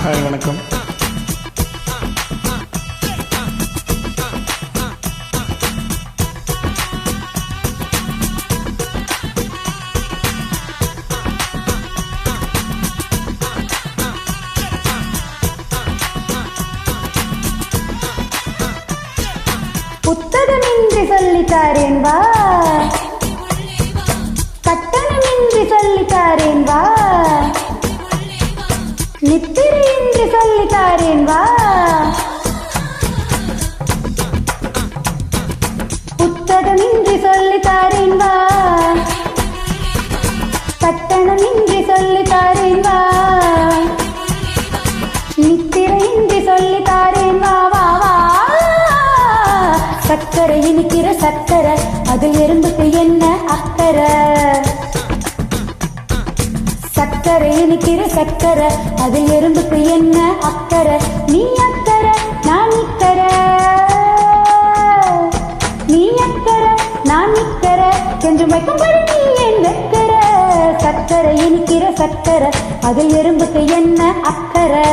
Hi வணக்கம். புத்தகமின்றி சொல்லித்தாரேன் வா, கட்டணமின்றி சொல்லித்தாரேன் வா, நித்திரையின்றி சொல்லித்தாரேன் வா. புத்தகமின்றி சொல்லித்தாரேன் வா, கட்டணமின்றி சொல்லித்தாரேன் வா, நித்திரையின்றி சொல்லித்தாரேன் வா வா வா. சக்கரை இனிக்கிற சக்கரை, அதில் எறும்புக்கு என்ன அக்கறை? சக்கரை இனிக்கிற சக்கரை, அதில் எறும்புக்கு என்ன அக்கறை? நீ அக்கறை நான் நிக்கறை, நீ அக்கறை நான் நிக்கறை, என்று வைக்கும்படி நீ ஏன் வைக்கிற? சக்கரை இனிக்கிற சக்கரை, அதில் எறும்புக்கு என்ன அக்கறை?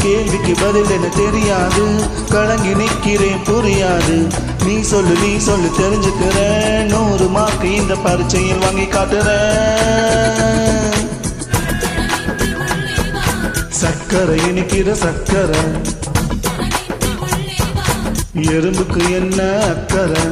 கேள்விக்கு பதில் என்ன தெரியாது, கலங்கி நிற்கிறேன் புரியாது. நீ சொல்லு தெரிஞ்சுக்கிறேன், 100 மார்க் இந்த பரீட்சையில் வாங்கி காட்டுறேன். சக்கரை இனிக்கிற சக்கரை, எறும்புக்கு என்ன அக்கறை?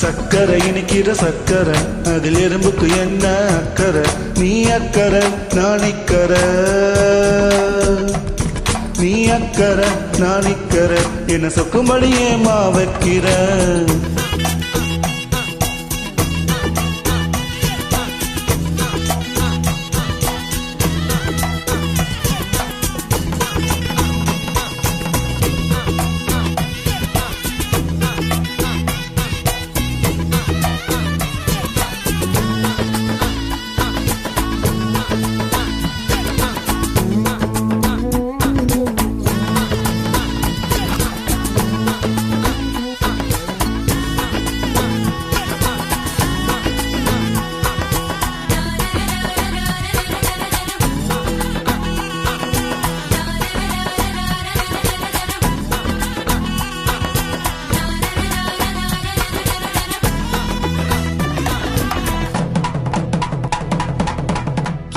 சக்கரை இனிக்கிற சக்கரை, அதில் எறும்புக்கு என்ன அக்கறை? நீ அக்கறை நான் நிக்கறை, நீ அக்கறை நான் நிக்கறை, என்ன சொக்கும்படியே மா வைக்கிற.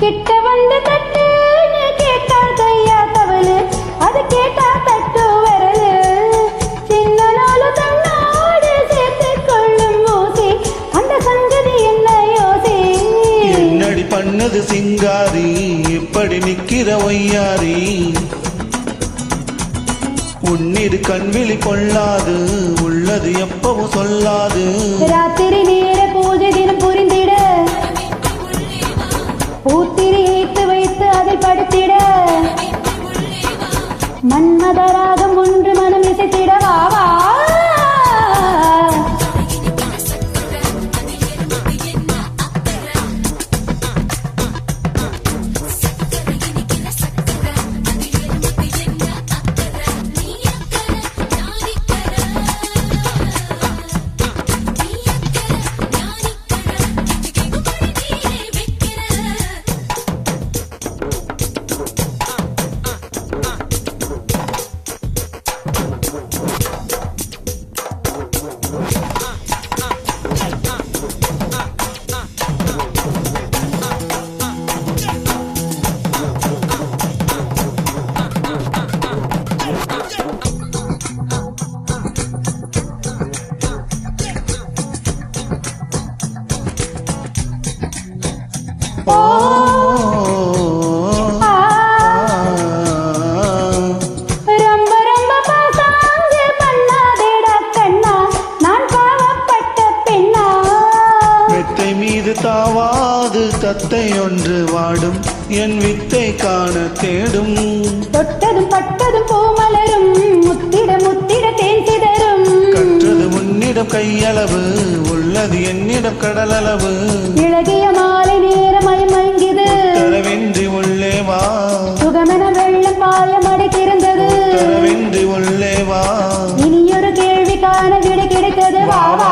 கிட்ட வந்து தட்டு கேட்டா கையா தவளு, அது கேட்டா தட்டு வரலு, சின்ன நாளு தன்னோடு சேர்த்து கொள்ளும் ஊசி, அந்த சங்கதி என்ன யோசி? என்னடி பண்ணது சிங்காரி, எப்படி நிக்கிற ஒய்யாரி? உன்னிரு கண்விழி கொள்ளாது, உள்ளது எப்பவும் சொல்லாது. ராத்திரி நேர பூஜை தினம் புரிந்திட, பூத்திரி ஏத்து வைத்து அதில் படுத்திட, மன்மதராகம் ஒன்று மனம் இசைத்திட வா வா. ரொம்ப ரொம்ப பாசாங்க பண்ணாதேடா கண்ணா, நான் பாவப்பட்ட பெண்ணா. மெத்தை மீது தாவாது தத்தை ஒன்று வாடும், என் வித்தை காண தேடும். தொட்டதும் பட்டதும் பூமலரும், முத்திட முத்திட தேன் சிதறும். கற்றது உன்னிடம் கையளவு, உள்ளது என்னிடம் கடலளவு. இழகிய மாலை நேரம் மயமங்கிது, தரவின்றி உள்ளே வா, சுகமென வெள்ளம் பாயம் அடைத்திருந்தது. தரவின்றி உள்ளே வா, இனியொரு கேள்விக்கான விடை கிடைத்தது வா வா.